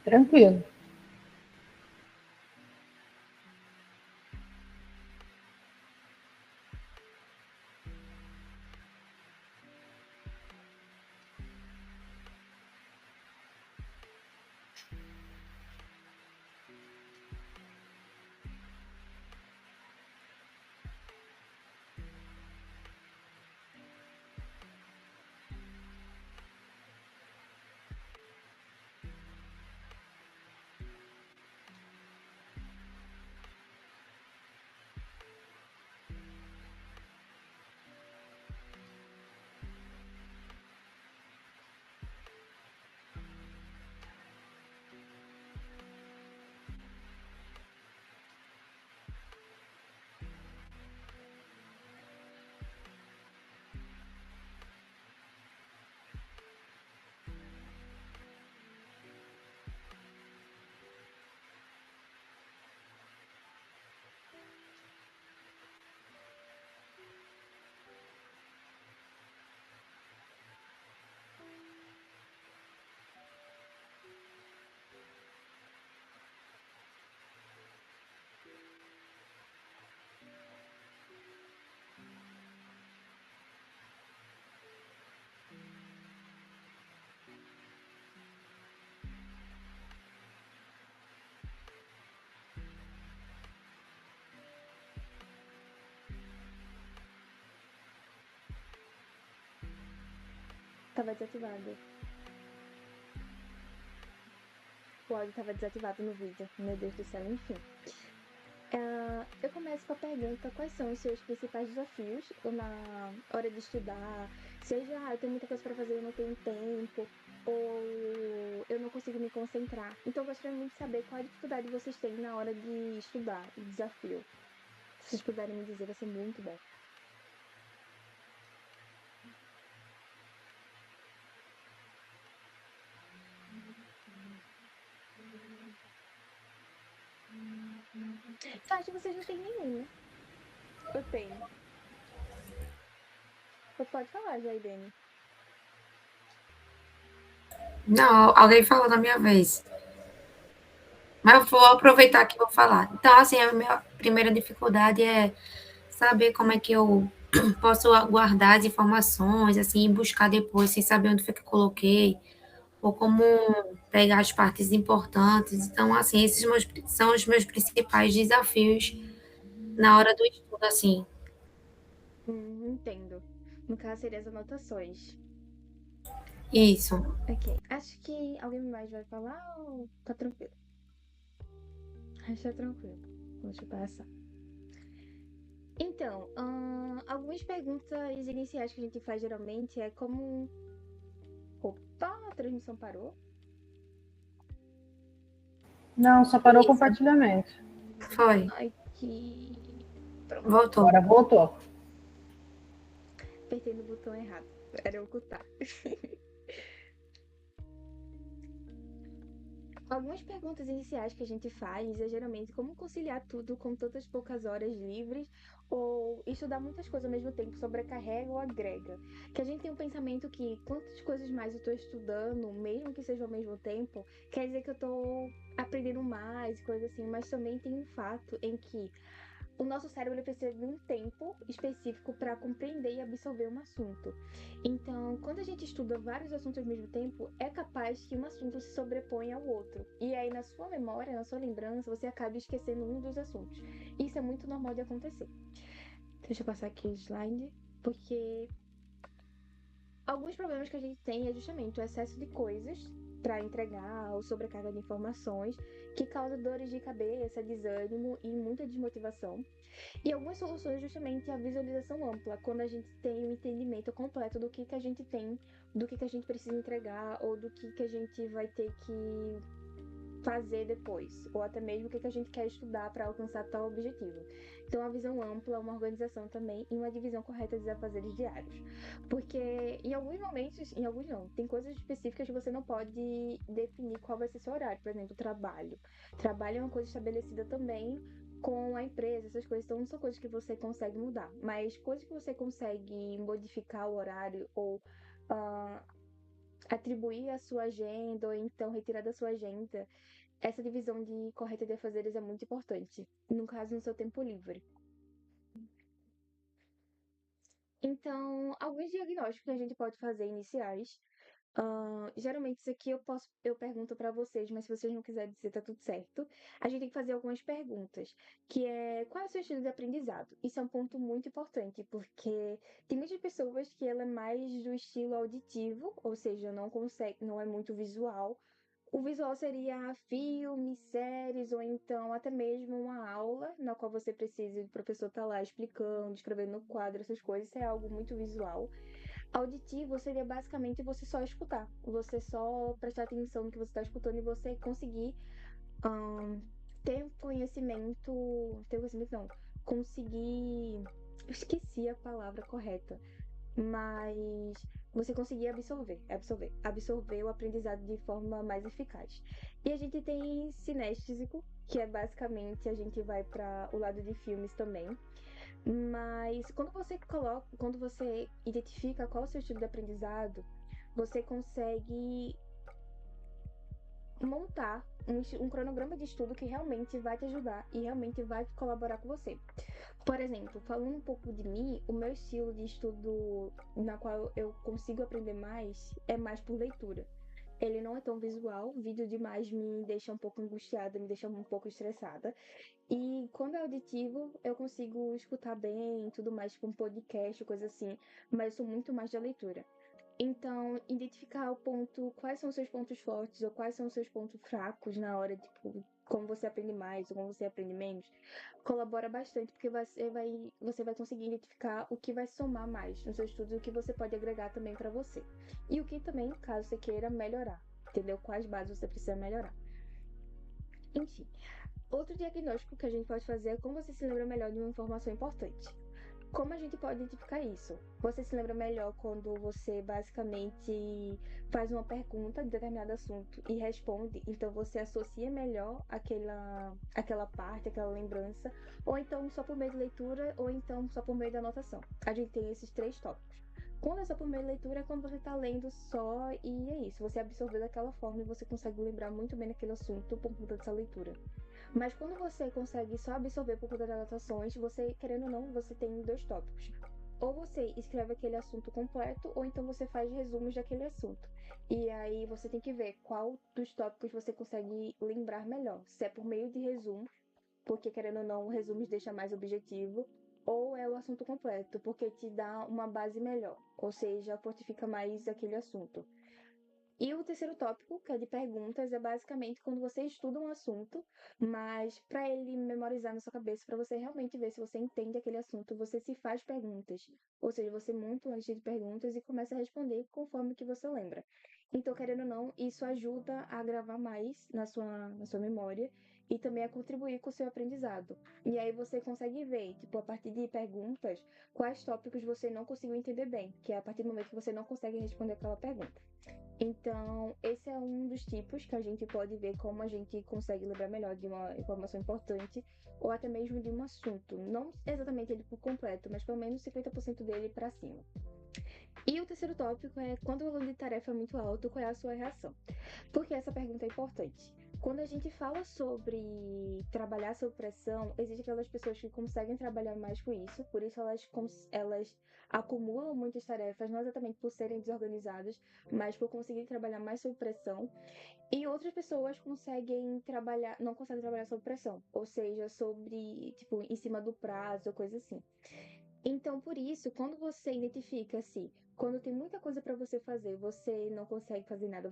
Tranquilo. Tava desativado. O áudio tava desativado no vídeo. Meu Deus do céu, enfim. Eu começo com a pergunta: quais são os seus principais desafios na hora de estudar? Seja, eu tenho muita coisa para fazer e eu não tenho tempo, ou eu não consigo me concentrar. Então, eu gostaria muito de saber qual a dificuldade vocês têm na hora de estudar, o desafio. Se vocês puderem me dizer, vai ser muito bom. Eu acho que vocês não têm nenhum, né? Eu tenho. Pode falar, Jaidene. Não, alguém falou na minha vez. Mas eu vou aproveitar que vou falar. Então, assim, a minha primeira dificuldade é saber como é que eu posso guardar as informações, assim, e buscar depois, sem saber onde foi que eu coloquei, ou como pegar as partes importantes. Então, assim, são os meus principais desafios na hora do estudo, assim. Entendo. No caso, seriam as anotações. Isso. Ok. Acho que alguém mais vai falar ou tá tranquilo? Acho que tá tranquilo. Deixa eu passar. Então, algumas perguntas iniciais que a gente faz geralmente é como. Opa, a transmissão parou? Não, só parou o Isso. compartilhamento. Foi. Aqui. Pronto. Voltou. Agora voltou. Apertei no botão errado. Era ocultar. Algumas perguntas iniciais que a gente faz é geralmente como conciliar tudo com tantas poucas horas livres ou estudar muitas coisas ao mesmo tempo sobrecarrega ou agrega. Que a gente tem um pensamento que quantas coisas mais eu estou estudando, mesmo que seja ao mesmo tempo, quer dizer que eu estou aprendendo mais, coisa assim, mas também tem um fato em que o nosso cérebro precisa de um tempo específico para compreender e absorver um assunto. Então, quando a gente estuda vários assuntos ao mesmo tempo, é capaz que um assunto se sobreponha ao outro. E aí, na sua memória, na sua lembrança, você acaba esquecendo um dos assuntos. Isso é muito normal de acontecer. Deixa eu passar aqui o slide, porque alguns problemas que a gente tem é justamente o excesso de coisas para entregar, ou sobrecarga de informações, que causa dores de cabeça, desânimo e muita desmotivação. E algumas soluções justamente a visualização ampla, quando a gente tem um entendimento completo do que a gente tem, do que a gente precisa entregar, ou do que a gente vai ter que fazer depois, ou até mesmo o que a gente quer estudar para alcançar tal objetivo. Então, a visão ampla, uma organização também e uma divisão correta dos afazeres diários. Porque em alguns momentos, em alguns não, tem coisas específicas que você não pode definir qual vai ser seu horário. Por exemplo, trabalho. Trabalho é uma coisa estabelecida também com a empresa, essas coisas. Então, não são coisas que você consegue mudar, mas coisas que você consegue modificar o horário ou atribuir a sua agenda ou então retirar da sua agenda, essa divisão de correta de afazeres é muito importante. No caso, no seu tempo livre. Então, alguns diagnósticos que a gente pode fazer iniciais. Geralmente isso aqui eu pergunto para vocês, mas se vocês não quiserem dizer, tá tudo certo. A gente tem que fazer algumas perguntas, que é qual é o seu estilo de aprendizado? Isso é um ponto muito importante, porque tem muitas pessoas que ela é mais do estilo auditivo, ou seja, não consegue, não é muito visual. O visual seria filmes, séries, ou então até mesmo uma aula na qual você precisa, o professor tá lá explicando, escrevendo no quadro, essas coisas, isso é algo muito visual. Auditivo seria basicamente você só escutar, você só prestar atenção no que você está escutando e você conseguir ahn, ter conhecimento não, conseguir, eu esqueci a palavra correta, mas você conseguir absorver o aprendizado de forma mais eficaz. E a gente tem sinestésico, que é basicamente a gente vai para o lado de filmes também. Mas quando você identifica qual é o seu estilo de aprendizado, você consegue montar um cronograma de estudo que realmente vai te ajudar e realmente vai colaborar com você. Por exemplo, falando um pouco de mim, o meu estilo de estudo na qual eu consigo aprender mais é mais por leitura. Ele não é tão visual, vídeo demais me deixa um pouco angustiada, me deixa um pouco estressada. E quando é auditivo, eu consigo escutar bem, tudo mais, tipo um podcast, coisa assim, mas eu sou muito mais da leitura. Então, identificar o ponto, quais são os seus pontos fortes ou quais são os seus pontos fracos na hora de, tipo, como você aprende mais ou como você aprende menos, colabora bastante, porque você vai conseguir identificar o que vai somar mais nos seus estudos e o que você pode agregar também para você. E o que também, caso você queira melhorar, entendeu? Quais bases você precisa melhorar. Enfim, outro diagnóstico que a gente pode fazer é como você se lembra melhor de uma informação importante. Como a gente pode identificar isso? Você se lembra melhor quando você basicamente faz uma pergunta de determinado assunto e responde, então você associa melhor aquela parte, aquela lembrança, ou então só por meio de leitura, ou então só por meio da anotação. A gente tem esses três tópicos. Quando é só por meio de leitura, é quando você está lendo só e é isso. Você absorveu daquela forma e você consegue lembrar muito bem daquele assunto por conta dessa leitura. Mas quando você consegue só absorver por conta das anotações, você, querendo ou não, você tem dois tópicos. Ou você escreve aquele assunto completo, ou então você faz resumos daquele assunto. E aí você tem que ver qual dos tópicos você consegue lembrar melhor. Se é por meio de resumos, porque querendo ou não, o resumos deixa mais objetivo, ou é o assunto completo, porque te dá uma base melhor, ou seja, fortifica mais aquele assunto. E o terceiro tópico, que é de perguntas, é basicamente quando você estuda um assunto, mas para ele memorizar na sua cabeça, para você realmente ver se você entende aquele assunto, você se faz perguntas. Ou seja, você monta uma lista de perguntas e começa a responder conforme que você lembra. Então, querendo ou não, isso ajuda a gravar mais na sua memória e também a contribuir com o seu aprendizado. E aí você consegue ver, tipo, a partir de perguntas, quais tópicos você não conseguiu entender bem, que é a partir do momento que você não consegue responder aquela pergunta. Então, esse é um dos tipos que a gente pode ver como a gente consegue lembrar melhor de uma informação importante ou até mesmo de um assunto. Não exatamente ele por completo, mas pelo menos 50% dele para cima. E o terceiro tópico é quando o volume de tarefa é muito alto, qual é a sua reação? Porque essa pergunta é importante. Quando a gente fala sobre trabalhar sob pressão, existem aquelas pessoas que conseguem trabalhar mais com isso, por isso elas acumulam muitas tarefas, não exatamente por serem desorganizadas, mas por conseguir trabalhar mais sob pressão. E outras pessoas não conseguem trabalhar sob pressão, ou seja, tipo, em cima do prazo, coisa assim. Então, por isso, quando você identifica se quando tem muita coisa para você fazer, você não consegue fazer nada,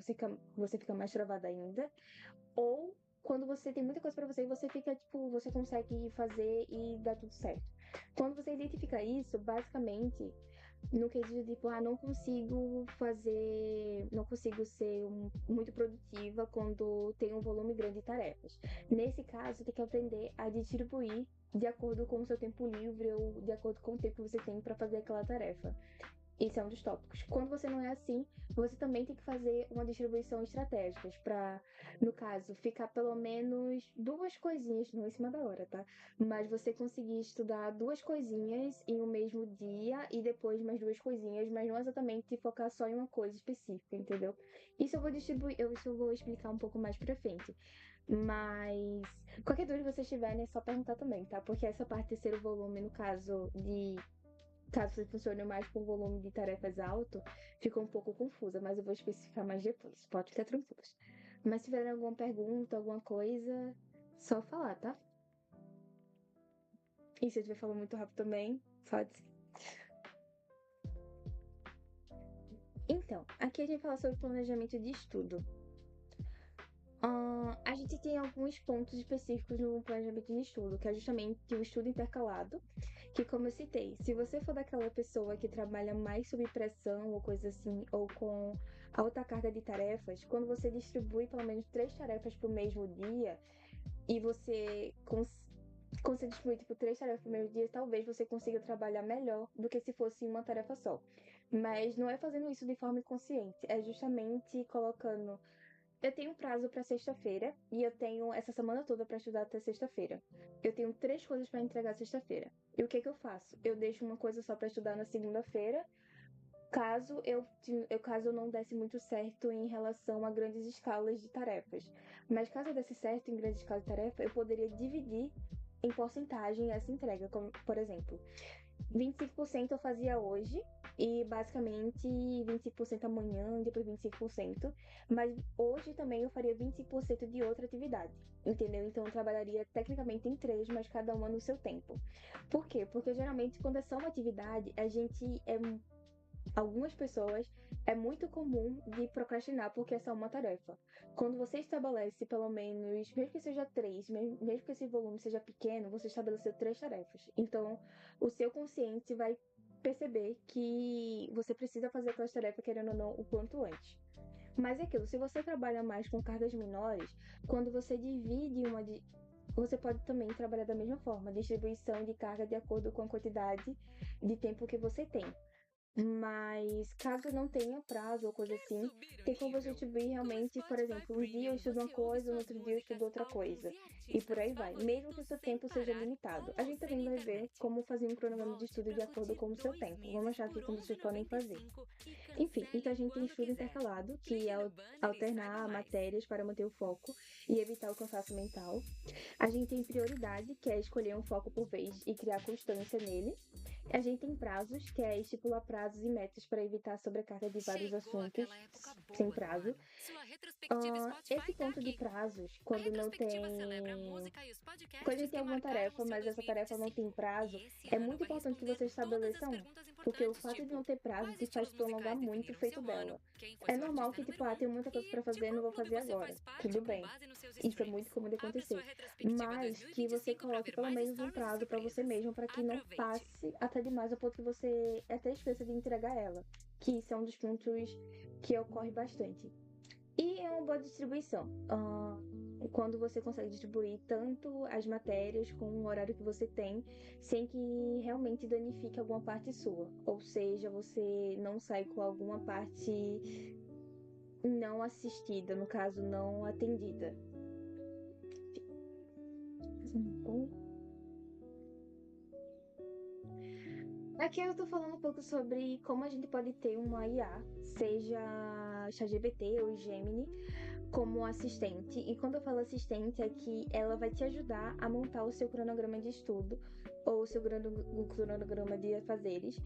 você fica mais travada ainda, ou quando você tem muita coisa para você, você fica tipo, você consegue fazer e dá tudo certo. Quando você identifica isso, basicamente, no quesito de tipo, não consigo fazer, não consigo ser muito produtiva quando tem um volume grande de tarefas. Nesse caso, você tem que aprender a distribuir de acordo com o seu tempo livre ou de acordo com o tempo que você tem para fazer aquela tarefa. Isso é um dos tópicos. Quando você não é assim, você também tem que fazer uma distribuição estratégica para, no caso, ficar pelo menos duas coisinhas, não em cima da hora, tá? Mas você conseguir estudar duas coisinhas em um mesmo dia e depois mais duas coisinhas, mas não exatamente focar só em uma coisa específica, entendeu? Isso eu vou distribuir, isso eu vou explicar um pouco mais pra frente. Mas qualquer dúvida que vocês tiverem é só perguntar também, tá? Porque essa parte de terceiro volume, no caso você funcione mais com volume de tarefas alto, ficou um pouco confusa, mas eu vou especificar mais depois. Pode ficar tranquilos. Mas se tiverem alguma pergunta, alguma coisa, só falar, tá? E se eu estiver falando muito rápido também, pode ser. Então, aqui a gente fala sobre planejamento de estudo. A gente tem alguns pontos específicos no planejamento de estudo, que é justamente o estudo intercalado, que como eu citei, se você for daquela pessoa que trabalha mais sob pressão ou coisa assim, ou com alta carga de tarefas, quando você distribui pelo menos 3 tarefas para o mesmo dia, e quando você distribui tipo 3 tarefas para o mesmo dia, talvez você consiga trabalhar melhor do que se fosse uma tarefa só. Mas não é fazendo isso de forma inconsciente, é justamente colocando eu tenho prazo para sexta-feira e eu tenho essa semana toda para estudar até sexta-feira. Eu tenho 3 coisas para entregar sexta-feira. E o que eu faço? Eu deixo uma coisa só para estudar na segunda-feira, caso eu não desse muito certo em relação a grandes escalas de tarefas. Mas caso eu desse certo em grandes escalas de tarefa, eu poderia dividir em porcentagem essa entrega, como, por exemplo, 25% eu fazia hoje e basicamente 25% amanhã, depois 25%. Mas hoje também eu faria 25% de outra atividade, entendeu? Então eu trabalharia tecnicamente em 3, mas cada uma no seu tempo. Por quê? Porque geralmente quando é só uma atividade, algumas pessoas é muito comum de procrastinar porque é só uma tarefa. Quando você estabelece pelo menos, mesmo que seja 3, mesmo que esse volume seja pequeno, você estabeleceu 3 tarefas. Então, o seu consciente vai perceber que você precisa fazer aquelas tarefas, querendo ou não, o quanto antes. Mas é aquilo, se você trabalha mais com cargas menores, quando você divide você pode também trabalhar da mesma forma, distribuição de carga de acordo com a quantidade de tempo que você tem. Mas caso não tenha prazo ou coisa assim, tem como você distribuir realmente, por exemplo, um dia eu estudo uma coisa, no outro dia eu estudo outra coisa. E por aí vai, mesmo que o seu tempo seja limitado. A gente também vai ver como fazer um cronograma de estudo de acordo com o seu tempo. Vamos achar aqui como vocês podem fazer. Enfim, então a gente tem estudo intercalado, que é alternar matérias para manter o foco e evitar o cansaço mental. A gente tem prioridade, que é escolher um foco por vez e criar constância nele. A gente tem prazos, que é estipular prazos e metas para evitar a sobrecarga de vários assuntos sem prazo. Esse ponto de prazos, quando não tem. Quando a gente tem alguma tarefa, mas essa tarefa não tem prazo, é muito importante que você estabeleça um. Porque o fato de não ter prazo te faz prolongar muito o feito dela. É normal que, tipo, tem muita coisa para fazer, não vou fazer agora. Tudo bem. Isso é muito comum de acontecer. Mas que você coloque pelo menos um prazo para você mesmo, para que não passe até demais ao ponto que você até esqueça de entregar ela. Que isso é um dos pontos que ocorre bastante. E é uma boa distribuição. Quando você consegue distribuir tanto as matérias com o horário que você tem, sem que realmente danifique alguma parte sua. Ou seja, você não sai com alguma parte não assistida, no caso, não atendida. Aqui eu tô falando um pouco sobre como a gente pode ter uma IA, seja ChatGPT ou Gemini, como assistente. E quando eu falo assistente, é que ela vai te ajudar a montar o seu cronograma de estudo ou o seu cronograma de afazeres.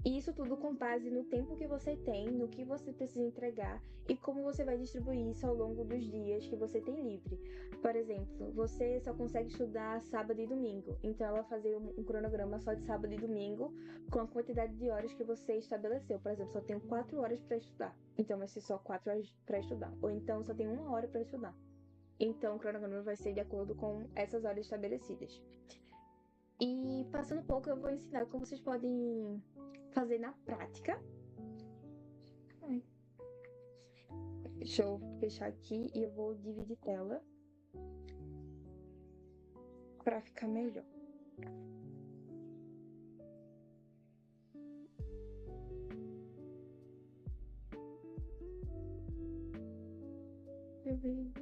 E isso tudo com base no tempo que você tem, no que você precisa entregar e como você vai distribuir isso ao longo dos dias que você tem livre. Por exemplo, você só consegue estudar sábado e domingo, então ela vai fazer um cronograma só de sábado e domingo com a quantidade de horas que você estabeleceu. Por exemplo, só tenho 4 horas para estudar, então vai ser só 4 horas para estudar. Ou então só tenho 1 hora para estudar. Então o cronograma vai ser de acordo com essas horas estabelecidas. E passando um pouco, eu vou ensinar como vocês podem fazer na prática. Deixa eu fechar aqui e eu vou dividir tela para ficar melhor. Deixa eu ver.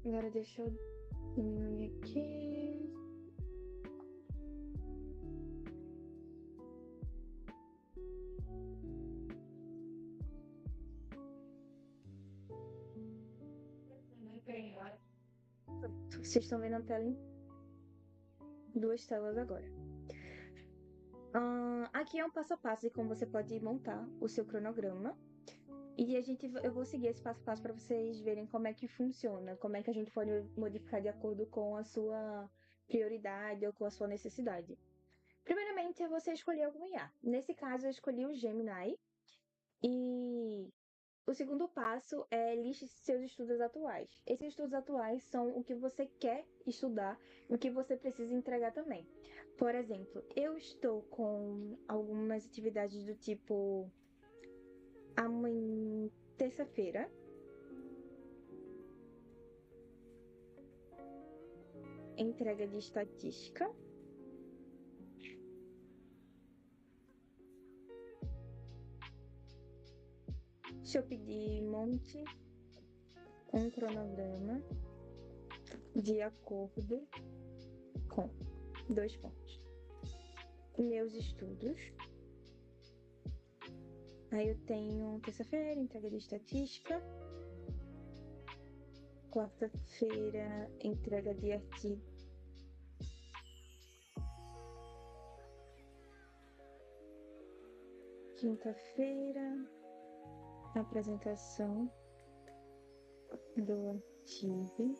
Agora deixa eu diminuir aqui. Pronto, vocês estão vendo a tela em duas telas agora. Aqui é um passo a passo de como você pode montar o seu cronograma. E eu vou seguir esse passo a passo para vocês verem como é que funciona, como é que a gente pode modificar de acordo com a sua prioridade ou com a sua necessidade. Primeiramente, é você escolher algum IA. Nesse caso, eu escolhi o Gemini. E o segundo passo é liste seus estudos atuais. Esses estudos atuais são o que você quer estudar e o que você precisa entregar também. Por exemplo, eu estou com algumas atividades do tipo amanhã, terça-feira, entrega de estatística. Deixa eu pedir monte um cronograma de acordo com dois pontos. Meus estudos. Aí eu tenho terça-feira, entrega de estatística. Quarta-feira, entrega de artigo. Quinta-feira, apresentação do artigo.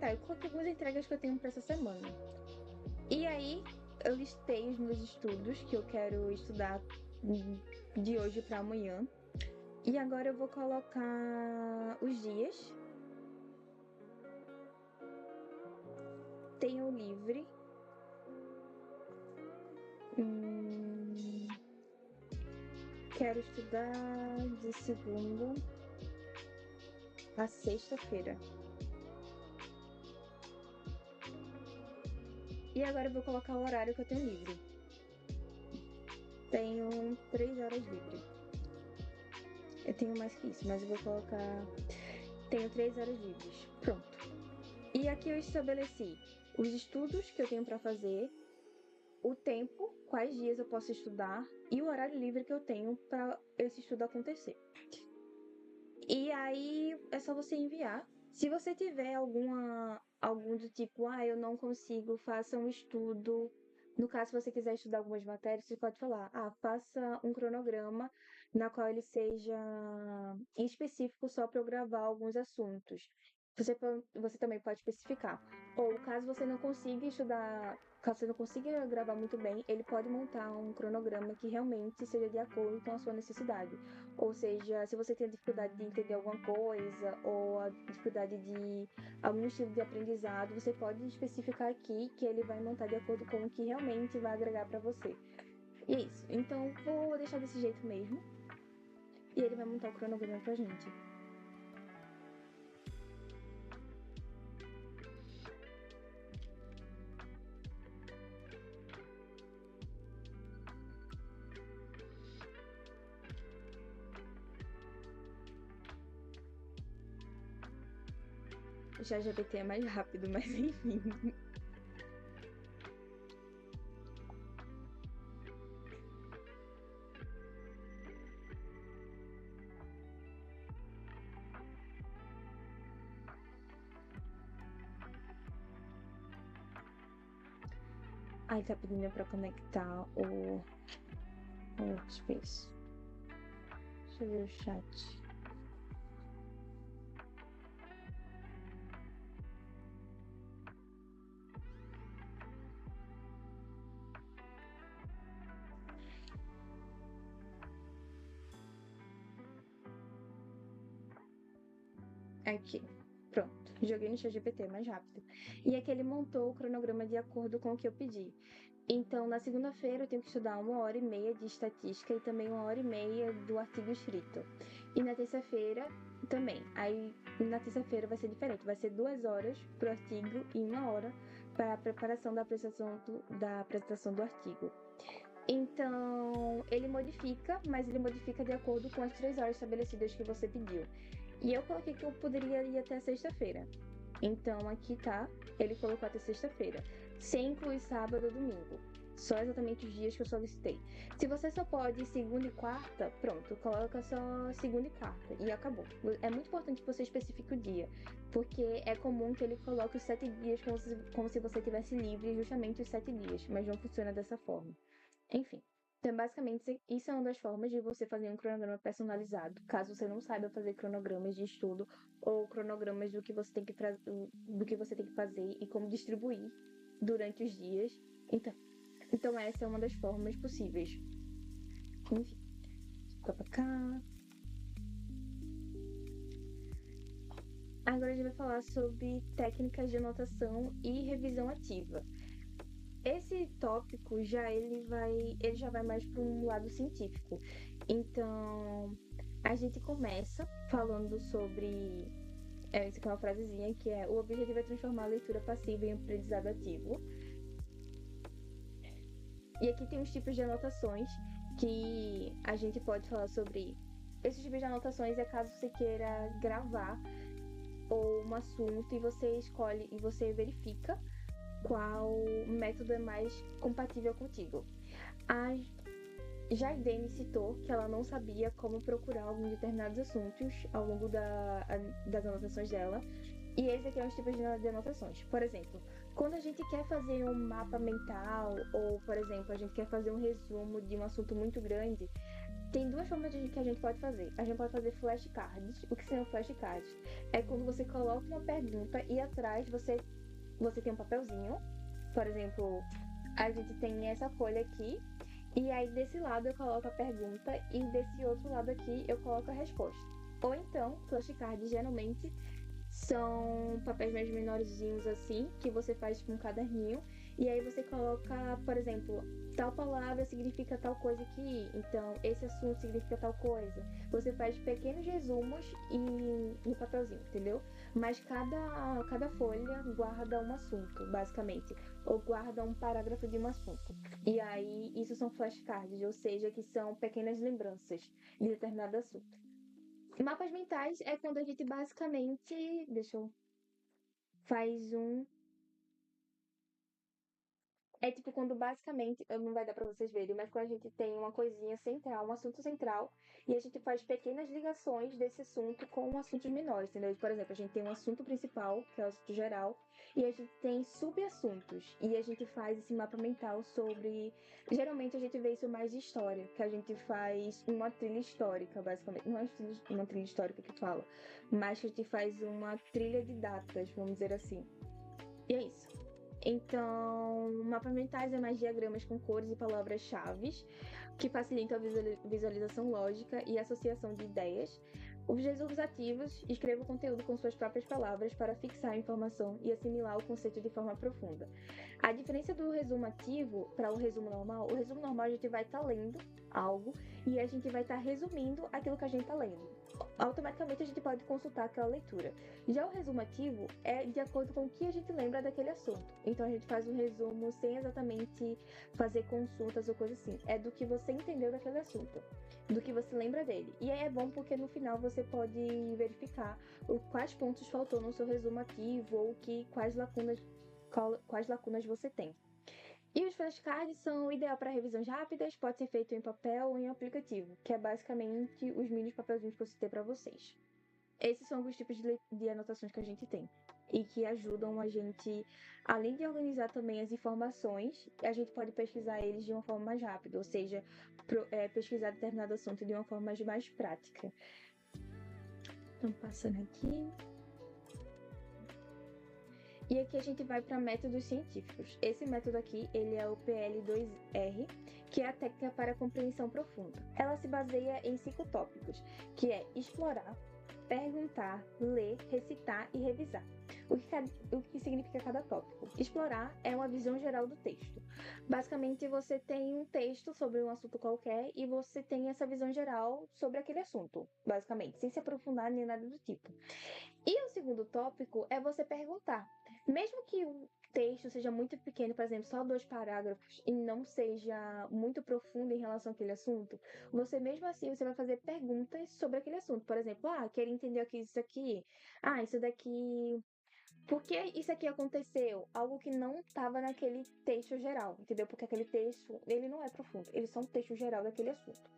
Tá, eu coloquei algumas entregas que eu tenho para essa semana. E aí, eu listei os meus estudos que eu quero estudar de hoje para amanhã. E agora eu vou colocar os dias. Tenho livre. Quero estudar de segunda a sexta-feira. E agora eu vou colocar o horário que eu tenho livre. Tenho 3 horas livre. Eu tenho mais que isso, mas eu vou colocar. Tenho 3 horas livres. Pronto. E aqui eu estabeleci os estudos que eu tenho para fazer, o tempo, quais dias eu posso estudar e o horário livre que eu tenho para esse estudo acontecer. E aí é só você enviar. Se você tiver algum do tipo, eu não consigo, faça um estudo. No caso, se você quiser estudar algumas matérias, você pode falar, faça um cronograma na qual ele seja específico só para eu gravar alguns assuntos. Você também pode especificar. Ou caso você não consiga estudar, caso você não consiga gravar muito bem, ele pode montar um cronograma que realmente seja de acordo com a sua necessidade. Ou seja, se você tem dificuldade de entender alguma coisa ou a dificuldade de algum estilo de aprendizado, você pode especificar aqui que ele vai montar de acordo com o que realmente vai agregar para você. E é isso. Então, vou deixar desse jeito mesmo. E ele vai montar o cronograma pra gente. O ChatGPT é mais rápido, mas enfim. Aí tá pedindo pra conectar o Workspace. Deixa eu ver o chat. Aqui, pronto. Joguei no ChatGPT mais rápido. E aqui ele montou o cronograma de acordo com o que eu pedi. Então, na segunda-feira eu tenho que estudar 1h30 de estatística e também 1h30 do artigo escrito. E na terça-feira também. Aí, na terça-feira vai ser diferente. Vai ser 2 horas pro artigo e 1 hora para a preparação da apresentação do artigo. Então, ele modifica, mas ele modifica de acordo com as 3 horas estabelecidas que você pediu. E eu coloquei que eu poderia ir até sexta-feira. Então, aqui tá, ele colocou até sexta-feira, sem incluir sábado ou domingo. Só exatamente os dias que eu solicitei. Se você só pode segunda e quarta, pronto, coloca só segunda e quarta e acabou. É muito importante que você especifique o dia, porque é comum que ele coloque os 7 dias como se você tivesse livre justamente os 7 dias, mas não funciona dessa forma. Enfim. Então, basicamente, isso é uma das formas de você fazer um cronograma personalizado, caso você não saiba fazer cronogramas de estudo ou cronogramas do que você tem que fazer e como distribuir durante os dias. Então essa é uma das formas possíveis. Enfim, fica pra cá. Agora a gente vai falar sobre técnicas de anotação e revisão ativa. Esse tópico ele já vai mais para um lado científico. Então, a gente começa falando sobre essa aqui é uma frasezinha que é: o objetivo é transformar a leitura passiva em aprendizado ativo. E aqui tem os tipos de anotações que a gente pode falar sobre. Esses tipos de anotações é caso você queira gravar ou um assunto e você escolhe e você verifica qual método é mais compatível contigo. A Jardine citou que ela não sabia como procurar alguns determinados assuntos ao longo das anotações dela. E esse aqui é um tipo de anotações. Por exemplo, quando a gente quer fazer um mapa mental ou, por exemplo, a gente quer fazer um resumo de um assunto muito grande, tem 2 formas que a gente pode fazer. A gente pode fazer flashcards. O que são flashcards? É quando você coloca uma pergunta e atrás você tem um papelzinho. Por exemplo, a gente tem essa folha aqui. E aí desse lado eu coloco a pergunta e desse outro lado aqui eu coloco a resposta. Ou então, flashcards geralmente são papéis mais menorzinhos assim, que você faz com um caderninho. E aí você coloca, por exemplo, tal palavra significa tal coisa aqui, então esse assunto significa tal coisa. Você faz pequenos resumos no papelzinho, entendeu? Mas cada folha guarda um assunto, basicamente, ou guarda um parágrafo de um assunto. E aí isso são flashcards, ou seja, que são pequenas lembranças de determinado assunto. Mapas mentais é quando a gente basicamente, faz um. É tipo quando basicamente, não vai dar pra vocês verem, mas quando a gente tem uma coisinha central, um assunto central, e a gente faz pequenas ligações desse assunto com assuntos menores, entendeu? Por exemplo, a gente tem um assunto principal, que é o assunto geral, e a gente tem subassuntos, e a gente faz esse mapa mental sobre... Geralmente a gente vê isso mais de história, que a gente faz uma trilha histórica, basicamente. Não é uma trilha histórica que fala, mas que a gente faz uma trilha de datas, vamos dizer assim. E é isso. Então, mapas mentais é mais diagramas com cores e palavras-chave, que facilitam a visualização lógica e associação de ideias. Os resumos ativos escreva o conteúdo com suas próprias palavras para fixar a informação e assimilar o conceito de forma profunda. A diferença do resumo ativo para o resumo normal a gente vai estar lendo algo e a gente vai estar resumindo aquilo que a gente está lendo. Automaticamente a gente pode consultar aquela leitura. Já o resumo ativo é de acordo com o que a gente lembra daquele assunto. Então a gente faz um resumo sem exatamente fazer consultas ou coisa assim. É do que você entendeu daquele assunto, do que você lembra dele. E aí é bom porque no final você pode verificar quais pontos faltou no seu resumo ativo ou quais lacunas você tem. E os flashcards são ideal para revisões rápidas, pode ser feito em papel ou em aplicativo, que é basicamente os mini papelzinhos que eu citei para vocês. Esses são alguns tipos de anotações que a gente tem e que ajudam a gente, além de organizar também as informações, a gente pode pesquisar eles de uma forma mais rápida, ou seja, pesquisar determinado assunto de uma forma mais prática. Então, passando aqui. E aqui a gente vai para métodos científicos. Esse método aqui, ele é o PL2R, que é a técnica para compreensão profunda. Ela se baseia em 5 tópicos, que é explorar, perguntar, ler, recitar e revisar. O que significa cada tópico? Explorar é uma visão geral do texto. Basicamente, você tem um texto sobre um assunto qualquer e você tem essa visão geral sobre aquele assunto, basicamente, sem se aprofundar nem nada do tipo. E o segundo tópico é você perguntar. Mesmo que o texto seja muito pequeno, por exemplo, só 2 parágrafos, e não seja muito profundo em relação àquele assunto, você mesmo assim você vai fazer perguntas sobre aquele assunto. Por exemplo, queria entender aqui isso aqui. Isso daqui. Por que isso aqui aconteceu? Algo que não estava naquele texto geral, entendeu? Porque aquele texto, ele não é profundo, ele é só um texto geral daquele assunto.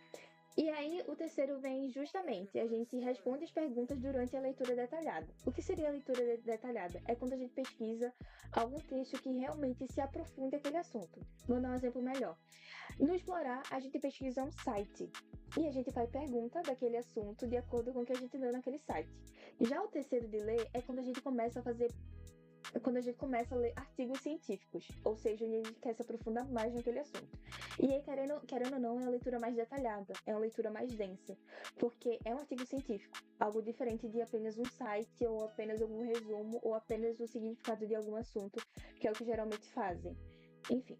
E aí, o terceiro vem justamente, a gente responde as perguntas durante a leitura detalhada. O que seria a leitura detalhada? É quando a gente pesquisa algum texto que realmente se aprofunde aquele assunto. Vou dar um exemplo melhor. No Explorar, a gente pesquisa um site e a gente faz pergunta daquele assunto de acordo com o que a gente lê naquele site. Já o terceiro de ler é quando a gente começa a ler artigos científicos, ou seja, a gente quer se aprofundar mais naquele assunto. E aí, querendo ou não, é uma leitura mais detalhada, é uma leitura mais densa, porque é um artigo científico, algo diferente de apenas um site, ou apenas algum resumo, ou apenas o significado de algum assunto, que é o que geralmente fazem. Enfim.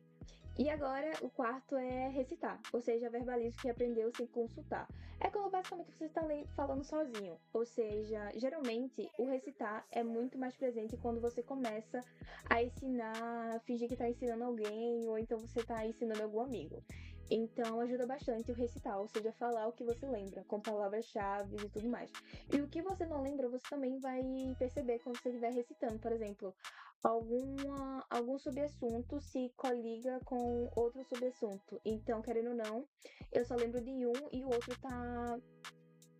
E agora, o quarto é recitar, ou seja, verbaliza o que aprendeu sem consultar. É como basicamente você está falando sozinho, ou seja, geralmente o recitar é muito mais presente quando você começa a ensinar, fingir que está ensinando alguém, ou então você está ensinando algum amigo. Então ajuda bastante o recitar, ou seja, falar o que você lembra, com palavras-chave e tudo mais. E o que você não lembra, você também vai perceber quando você estiver recitando, por exemplo. Algum subassunto se coliga com outro subassunto. Então, querendo ou não, eu só lembro de um e o outro tá.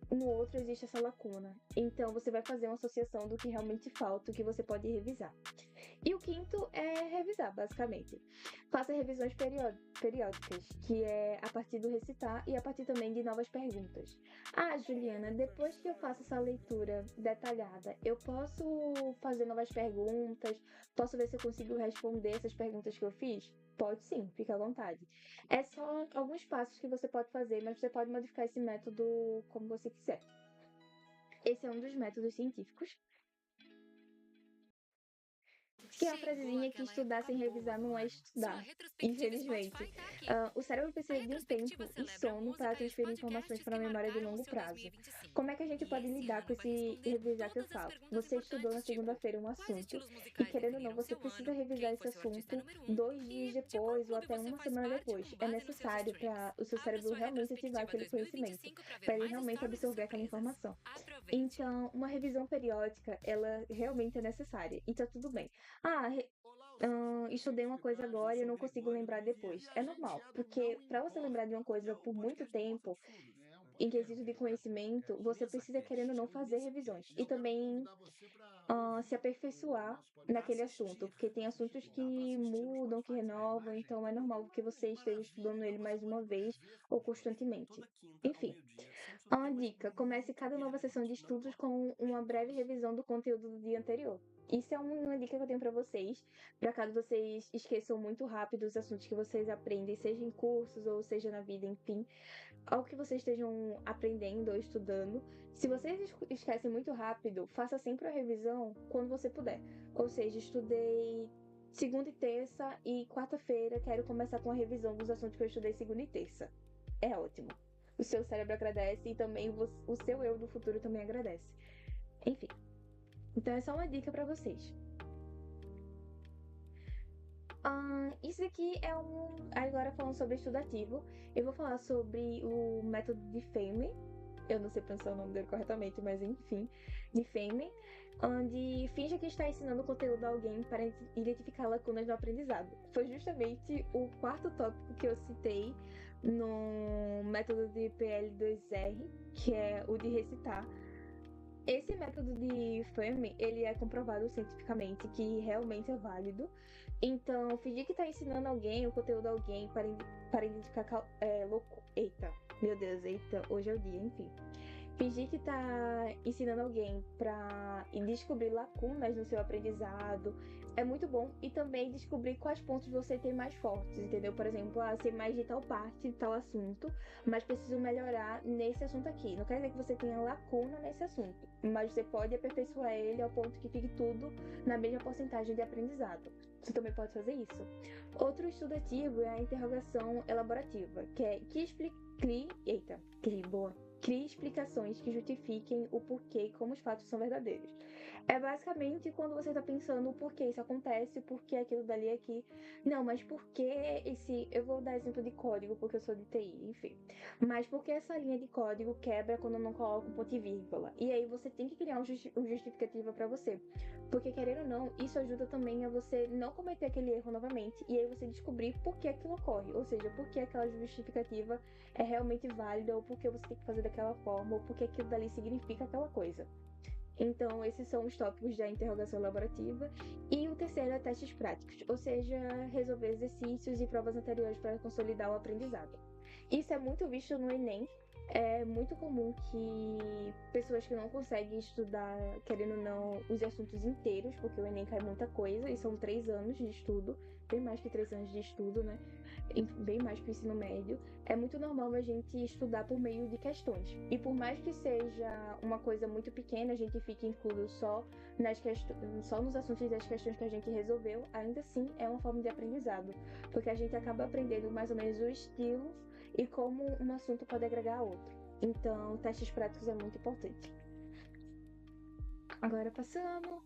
No outro existe essa lacuna. Então, você vai fazer uma associação do que realmente falta, o que você pode revisar. E o quinto é revisar, basicamente. Faça revisões periódicas, que é a partir do recitar e a partir também de novas perguntas. Juliana, depois que eu faço essa leitura detalhada, eu posso fazer novas perguntas? Posso ver se eu consigo responder essas perguntas que eu fiz? Pode sim, fica à vontade. É só alguns passos que você pode fazer, mas você pode modificar esse método como você quiser. Esse é um dos métodos científicos. Que é uma frasezinha que estudar sem revisar não é estudar, infelizmente. O cérebro precisa de um tempo e sono para transferir informações para a memória de longo prazo. Como é que a gente pode lidar com esse revisar que eu falo? Você estudou na segunda-feira um assunto e, querendo ou não, você precisa revisar esse assunto 2 dias depois ou até uma semana depois. É necessário para o seu cérebro realmente ativar aquele conhecimento, para ele realmente absorver aquela informação. Então, uma revisão periódica, ela realmente é necessária. E tá tudo bem. Estudei uma coisa agora e eu não consigo lembrar depois. É normal, porque para você lembrar de uma coisa por muito tempo, em quesito de conhecimento, você precisa, querendo ou não, fazer revisões. E também se aperfeiçoar naquele assunto, porque tem assuntos que mudam, que renovam, então é normal que você esteja estudando ele mais uma vez ou constantemente. Enfim, uma dica: comece cada nova sessão de estudos com uma breve revisão do conteúdo do dia anterior. Isso é uma dica que eu tenho para vocês, para caso vocês esqueçam muito rápido os assuntos que vocês aprendem, seja em cursos ou seja na vida, enfim, algo que vocês estejam aprendendo ou estudando. Se vocês esquecem muito rápido, faça sempre a revisão quando você puder. Ou seja, estudei segunda e terça e quarta-feira quero começar com a revisão dos assuntos que eu estudei segunda e terça. É ótimo. O seu cérebro agradece e também o seu eu do futuro também agradece. Enfim. Então é só uma dica para vocês. Isso aqui é agora falando sobre estudativo, eu vou falar sobre o método de Fehme. Eu não sei pronunciar o nome dele corretamente, mas enfim, de Fehme, onde finja que está ensinando o conteúdo a alguém para identificar lacunas no aprendizado. Foi justamente o quarto tópico que eu citei no método de PL2R, que é o de recitar. Esse método de Fehme, ele é comprovado cientificamente que realmente é válido. Então, fingir que está ensinando alguém, o conteúdo a alguém para identificar Eita, meu Deus, hoje é o dia, enfim. Fingir que está ensinando alguém para descobrir lacunas no seu aprendizado, é muito bom. E também descobrir quais pontos você tem mais fortes, entendeu? Por exemplo, ser mais de tal parte, de tal assunto, mas preciso melhorar nesse assunto aqui. Não quer dizer que você tenha lacuna nesse assunto, mas você pode aperfeiçoar ele ao ponto que fique tudo na mesma porcentagem de aprendizado. Você também pode fazer isso. Outro estudo ativo é a interrogação elaborativa, que é crie explicações que justifiquem o porquê e como os fatos são verdadeiros. É basicamente quando você tá pensando o porquê isso acontece, o porquê aquilo dali aqui. Não, mas por que esse. Eu vou dar exemplo de código porque eu sou de TI, enfim. Mas por que essa linha de código quebra quando eu não coloco um ponto e vírgula? E aí você tem que criar um justificativa para você. Porque, querendo ou não, isso ajuda também a você não cometer aquele erro novamente. E aí você descobrir por que aquilo ocorre. Ou seja, por que aquela justificativa é realmente válida, ou por que você tem que fazer daquela forma, ou por que aquilo dali significa aquela coisa. Então, esses são os tópicos da interrogação elaborativa. E o terceiro é testes práticos, ou seja, resolver exercícios e provas anteriores para consolidar o aprendizado. Isso é muito visto no Enem. É muito comum que pessoas que não conseguem estudar, querendo ou não, os assuntos inteiros, porque o Enem cai muita coisa, e são 3 anos de estudo, bem mais que 3 anos de estudo, né? Bem mais que o ensino médio. É muito normal a gente estudar por meio de questões. E por mais que seja uma coisa muito pequena, a gente fique incluído só nos assuntos das questões que a gente resolveu, ainda assim é uma forma de aprendizado, porque a gente acaba aprendendo mais ou menos o estilo e como um assunto pode agregar a outro. Então, testes práticos é muito importante. Agora passando.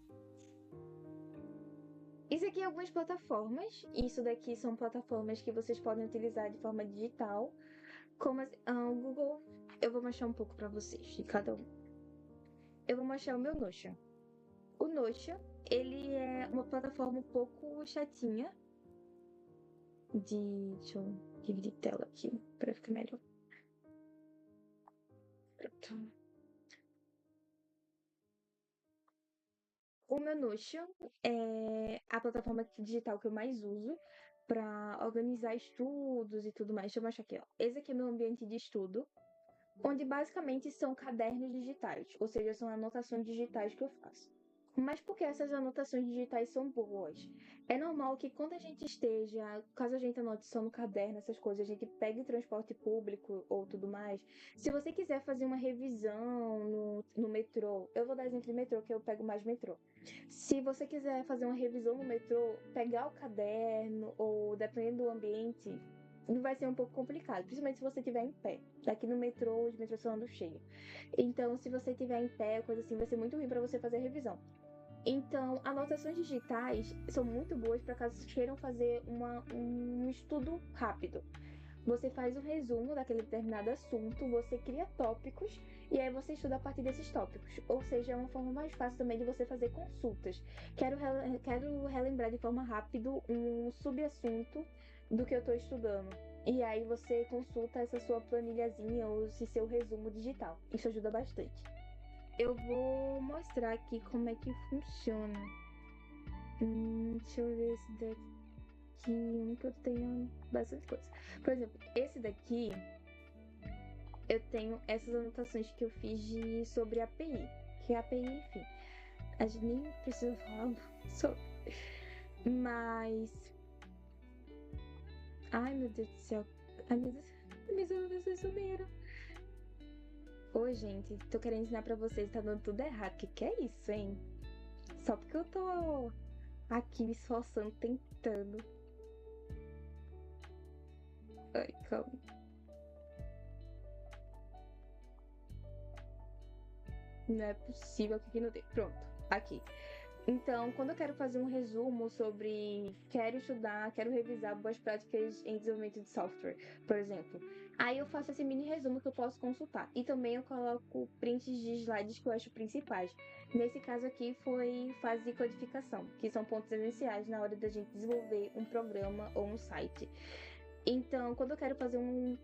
Isso aqui é algumas plataformas. Isso daqui são plataformas que vocês podem utilizar de forma digital. Como o Google, eu vou mostrar um pouco para vocês de cada um. Eu vou mostrar o meu Notion. O Notion, ele é uma plataforma um pouco chatinha. Deixa eu dividir tela aqui para ficar melhor. Pronto. O meu Notion é a plataforma digital que eu mais uso para organizar estudos e tudo mais. Deixa eu mostrar aqui, ó. Esse aqui é meu ambiente de estudo, onde basicamente são cadernos digitais, ou seja, são anotações digitais que eu faço. Mas por que essas anotações digitais são boas? É normal que quando a gente esteja, caso a gente anote só no caderno, essas coisas, a gente pegue transporte público ou tudo mais. Se você quiser fazer uma revisão no metrô, eu vou dar exemplo de metrô, que eu pego mais metrô. Se você quiser fazer uma revisão no metrô, pegar o caderno, ou dependendo do ambiente, vai ser um pouco complicado, principalmente se você estiver em pé. Daqui no metrô, os metrôs são andando cheio. Então, se você estiver em pé, coisa assim, vai ser muito ruim para você fazer a revisão. Então, anotações digitais são muito boas para caso queiram fazer um estudo rápido. Você faz um resumo daquele determinado assunto, você cria tópicos e aí você estuda a partir desses tópicos. Ou seja, é uma forma mais fácil também de você fazer consultas. Quero relembrar de forma rápida um subassunto do que eu estou estudando. E aí você consulta essa sua planilhazinha ou esse seu resumo digital. Isso ajuda bastante. Eu vou mostrar aqui como é que funciona. Deixa eu ver esse daqui, que eu tenho bastante coisa. Por exemplo, esse daqui, eu tenho essas anotações que eu fiz sobre API. Que a API, enfim, a gente nem precisa falar sobre. Mas... Ai, meu Deus do céu. Ai, meu Deus. Minhas anotações sumiram. Oi, gente, tô querendo ensinar pra vocês, tá dando tudo errado. Que é isso, hein? Só porque eu tô aqui me esforçando, tentando. Ai, calma. Não é possível que aqui não tem. Pronto, aqui. Então, quando eu quero fazer um resumo sobre quero estudar, quero revisar boas práticas em desenvolvimento de software, por exemplo, aí eu faço esse mini resumo que eu posso consultar. E também eu coloco prints de slides que eu acho principais. Nesse caso aqui foi fase de codificação, que são pontos essenciais na hora da gente desenvolver um programa ou um site. Então, quando eu quero fazer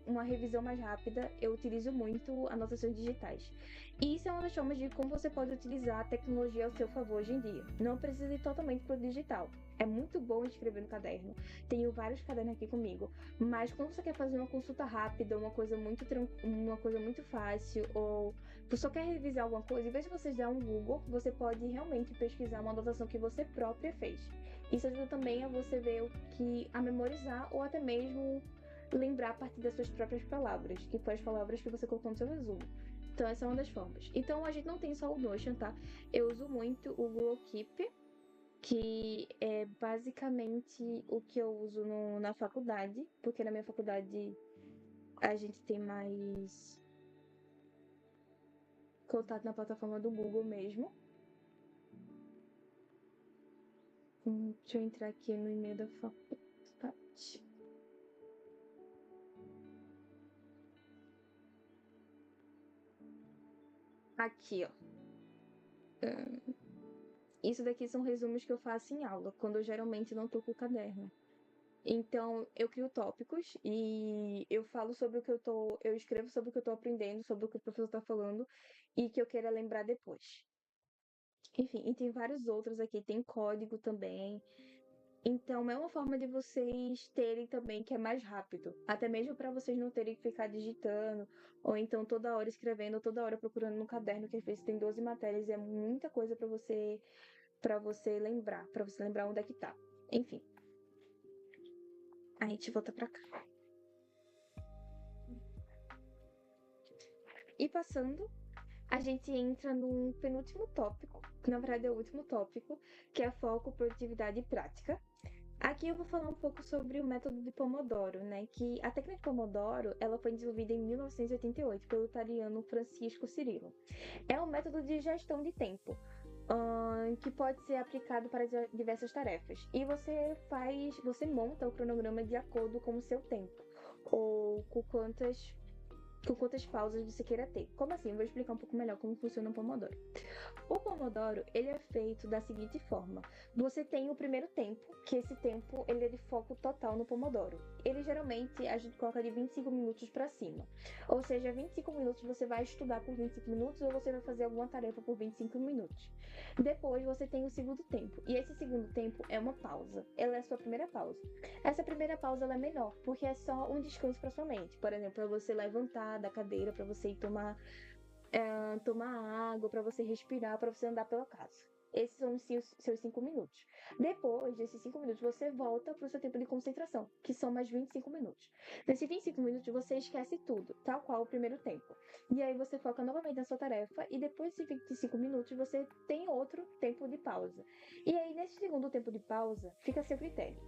uma revisão mais rápida, eu utilizo muito anotações digitais. E isso é uma das formas de como você pode utilizar a tecnologia ao seu favor hoje em dia. Não precisa ir totalmente para o digital. É muito bom escrever no caderno. Tenho vários cadernos aqui comigo. Mas quando você quer fazer uma consulta rápida, uma coisa muito fácil, ou você só quer revisar alguma coisa, em vez de você dar um Google, você pode realmente pesquisar uma anotação que você própria fez. Isso ajuda também a você ver a memorizar ou até mesmo lembrar a partir das suas próprias palavras, que foi as palavras que você colocou no seu resumo. Então essa é uma das formas. Então a gente não tem só o Notion, tá? Eu uso muito o Google Keep, que é basicamente o que eu uso na faculdade, porque na minha faculdade a gente tem mais contato na plataforma do Google mesmo. Deixa eu entrar aqui no e-mail da faculdade. Aqui, ó. Isso daqui são resumos que eu faço em aula, quando eu geralmente não tô com o caderno. Então, eu crio tópicos e eu falo sobre o que eu escrevo sobre o que eu tô aprendendo, sobre o que o professor tá falando e que eu queira lembrar depois. Enfim, e tem vários outros aqui, tem código também. Então, é uma forma de vocês terem também que é mais rápido, até mesmo para vocês não terem que ficar digitando ou então toda hora escrevendo, ou toda hora procurando no caderno, que às vezes tem 12 matérias e é muita coisa para você lembrar onde é que tá. Enfim. A gente volta pra cá. E passando, a gente entra no penúltimo tópico, que na verdade é o último tópico, que é foco, produtividade e prática. Aqui eu vou falar um pouco sobre o método de Pomodoro, né? Que a técnica de Pomodoro, ela foi desenvolvida em 1988 pelo italiano Francisco Cirillo. É um método de gestão de tempo, que pode ser aplicado para diversas tarefas. E você monta o cronograma de acordo com o seu tempo, ou com quantas pausas você queira ter. Como assim? Eu vou explicar um pouco melhor como funciona o Pomodoro. O Pomodoro, ele é feito da seguinte forma. Você tem o primeiro tempo, que esse tempo ele é de foco total no Pomodoro. Ele geralmente a gente coloca de 25 minutos para cima. Ou seja, 25 minutos você vai estudar por 25 minutos ou você vai fazer alguma tarefa por 25 minutos. Depois você tem o segundo tempo. E esse segundo tempo é uma pausa. Ela é a sua primeira pausa. Essa primeira pausa ela é menor, porque é só um descanso para sua mente. Por exemplo, para você levantar da cadeira, para você ir tomar água, para você respirar, para você andar pela casa. Esses são os seus 5 minutos. Depois desses 5 minutos, você volta para o seu tempo de concentração, que são mais 25 minutos. Nesses 25 minutos, você esquece tudo, tal qual o primeiro tempo. E aí você foca novamente na sua tarefa, e depois desses 25 minutos, você tem outro tempo de pausa. E aí, nesse segundo tempo de pausa, fica a seu critério.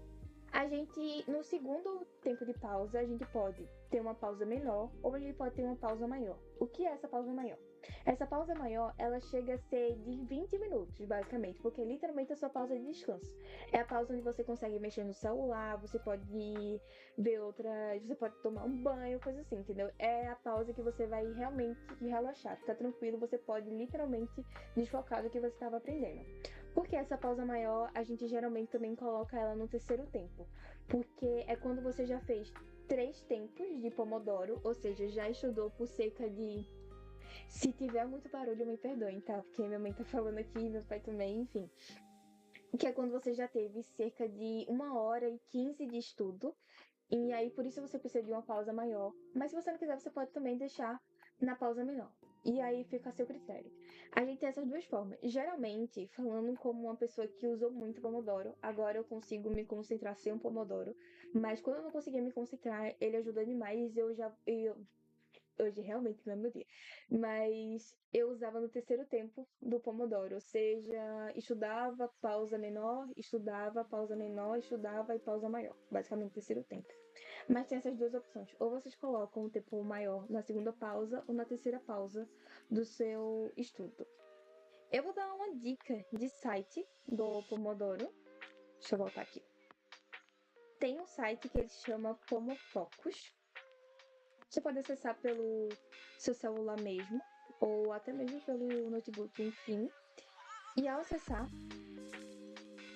No segundo tempo de pausa, a gente pode ter uma pausa menor ou a gente pode ter uma pausa maior. O que é essa pausa maior? Essa pausa maior, ela chega a ser de 20 minutos, basicamente, porque é literalmente a sua pausa de descanso. É a pausa onde você consegue mexer no celular, você pode ver você pode tomar um banho, coisa assim, entendeu? É a pausa que você vai realmente relaxar, ficar tranquilo, você pode literalmente desfocar do que você estava aprendendo. Porque essa pausa maior, a gente geralmente também coloca ela no terceiro tempo. Porque é quando você já fez 3 tempos de Pomodoro, ou seja, já estudou por cerca de... Se tiver muito barulho, me perdoem, tá? Porque minha mãe tá falando aqui, meu pai também, enfim. Que é quando você já teve cerca de 1h15 de estudo. E aí, por isso você precisa de uma pausa maior. Mas se você não quiser, você pode também deixar na pausa menor. E aí fica a seu critério. A gente tem essas duas formas. Geralmente, falando como uma pessoa que usou muito Pomodoro, agora eu consigo me concentrar sem um Pomodoro. Mas quando eu não conseguia me concentrar, ele ajudou demais. Hoje realmente não é meu dia. Mas eu usava no terceiro tempo do Pomodoro. Ou seja, estudava, pausa menor, estudava, pausa menor, estudava e pausa maior. Basicamente, terceiro tempo. Mas tem essas duas opções. Ou vocês colocam o tempo maior na segunda pausa ou na terceira pausa do seu estudo. Eu vou dar uma dica de site do Pomodoro. Deixa eu voltar aqui. Tem um site que ele se chama Pomofocus. Você pode acessar pelo seu celular mesmo, ou até mesmo pelo notebook, enfim. E ao acessar,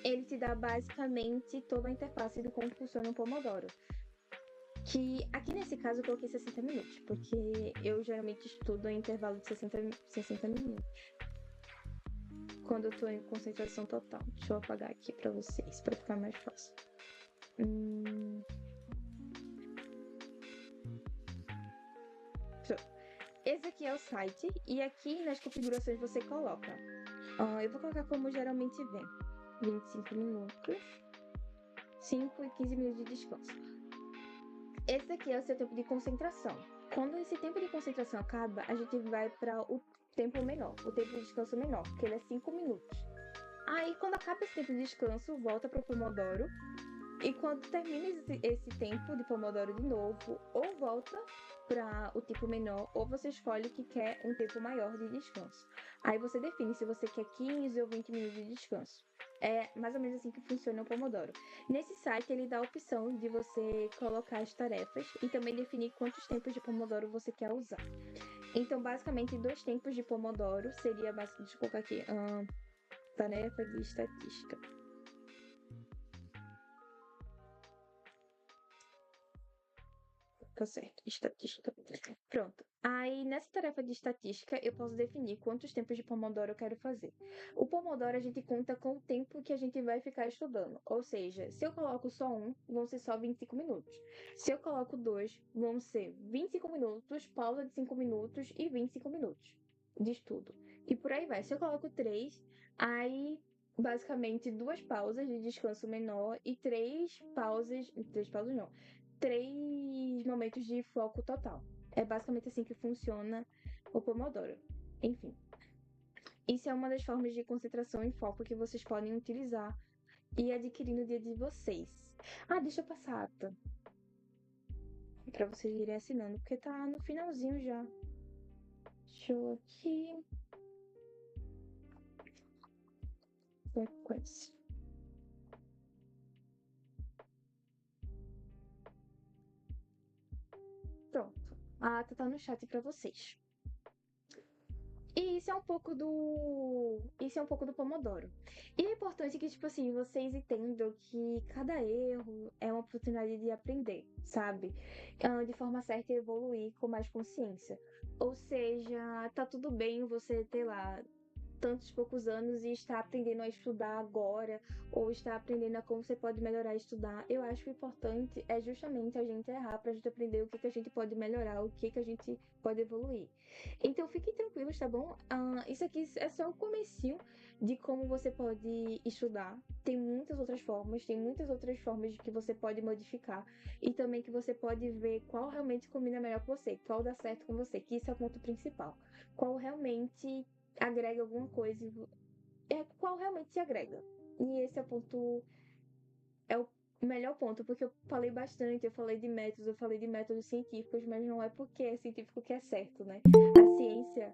ele te dá basicamente toda a interface de como funciona o Pomodoro. Que aqui nesse caso eu coloquei 60 minutos, porque eu geralmente estudo em intervalo de 60 minutos. Quando eu tô em concentração total. Deixa eu apagar aqui pra vocês, pra ficar mais fácil. Esse aqui é o site, e aqui nas configurações você coloca. Eu vou colocar como geralmente vem. 25 minutos, 5 e 15 minutos de descanso. Esse aqui é o seu tempo de concentração. Quando esse tempo de concentração acaba, a gente vai para o tempo menor, o tempo de descanso menor, que ele é 5 minutos. Aí, quando acaba esse tempo de descanso, volta para o Pomodoro. E quando termina esse tempo de Pomodoro de novo, ou volta para o tempo menor, ou você escolhe que quer um tempo maior de descanso. Aí você define se você quer 15 ou 20 minutos de descanso. É mais ou menos assim que funciona o Pomodoro. Nesse site, ele dá a opção de você colocar as tarefas e também definir quantos tempos de Pomodoro você quer usar. Então, basicamente, 2 tempos de Pomodoro seria... Deixa eu colocar aqui. Tarefa de estatística. Tá certo, estatística. Pronto. Aí, nessa tarefa de estatística, eu posso definir quantos tempos de Pomodoro eu quero fazer. O Pomodoro, a gente conta com o tempo que a gente vai ficar estudando. Ou seja, se eu coloco só um, vão ser só 25 minutos. Se eu coloco 2, vão ser 25 minutos, pausa de 5 minutos e 25 minutos de estudo. E por aí vai. Se eu coloco 3, aí... basicamente 2 pausas de descanso menor e 3 pausas... 3 momentos de foco total. É basicamente assim que funciona o Pomodoro. Enfim, isso é uma das formas de concentração e foco que vocês podem utilizar e adquirir no dia de vocês. Deixa eu passar a ata para vocês irem assinando, porque tá no finalzinho já. Deixa eu aqui. Frequência. Pronto. A ata tá no chat para vocês. E isso é um pouco do Pomodoro. E é importante que, tipo assim, vocês entendam que cada erro é uma oportunidade de aprender, sabe? De forma certa e evoluir com mais consciência. Ou seja, tá tudo bem você ter lá tantos poucos anos e está aprendendo a estudar agora, ou está aprendendo a como você pode melhorar a estudar. Eu acho que o importante é justamente a gente errar para a gente aprender o que a gente pode melhorar, o que a gente pode evoluir. Então fiquem tranquilos, tá bom? Isso aqui é só o comecinho de como você pode estudar. Tem muitas outras formas de que você pode modificar e também que você pode ver qual realmente combina melhor com você, qual dá certo com você, que isso é o ponto principal. Qual realmente agrega alguma coisa, qual realmente te agrega. E esse é o ponto, é o melhor ponto, porque eu falei bastante, eu falei de métodos científicos, mas não é porque é científico que é certo, né? A ciência,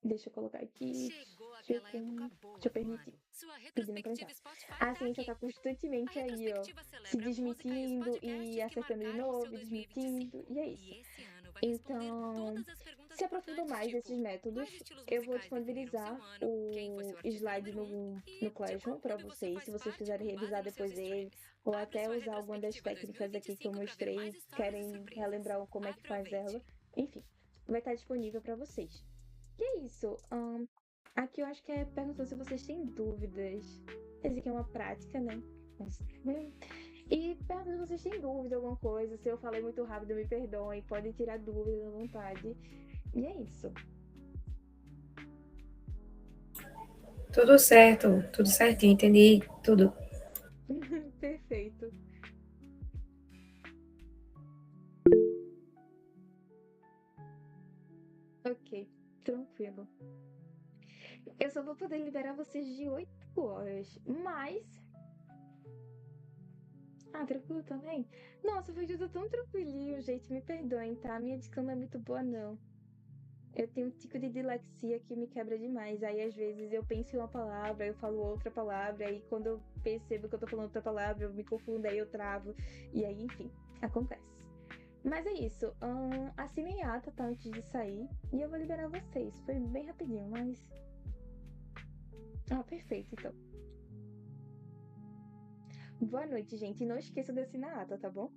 deixa eu colocar aqui, deixa eu permitir. Pedindo pra entrar. A ciência tá constantemente aí, ó, se desmentindo e acertando de novo, desmentindo, e é isso. Então, se aprofundam mais desses métodos, eu vou disponibilizar o slide no Classroom para vocês, se vocês quiserem revisar depois dele, ou até usar alguma das técnicas aqui que eu mostrei, querem relembrar como é que faz ela, enfim, vai estar disponível para vocês. E é isso. Aqui eu acho que é perguntando se vocês têm dúvidas. Esse aqui é uma prática, né? E perguntando se vocês têm dúvida, alguma coisa. Se eu falei muito rápido, me perdoem. Podem tirar dúvidas à vontade. E é isso. Tudo certo, tudo certinho, entendi tudo. Perfeito. Ok, tranquilo. Eu só vou poder liberar vocês de 8 horas, mas... tranquilo também? Nossa, foi tudo tão tranquilinho, gente, me perdoem, tá? Minha dicção não é muito boa, não. Eu tenho um tico de dislexia que me quebra demais. Aí, às vezes, eu penso em uma palavra, eu falo outra palavra, aí quando eu percebo que eu tô falando outra palavra, eu me confundo, aí eu travo. E aí, enfim, acontece. Mas é isso. Assinem a ata, tá? Antes de sair. E eu vou liberar vocês. Foi bem rapidinho, mas... perfeito, então. Boa noite, gente. Não esqueça de assinar a ata, tá bom?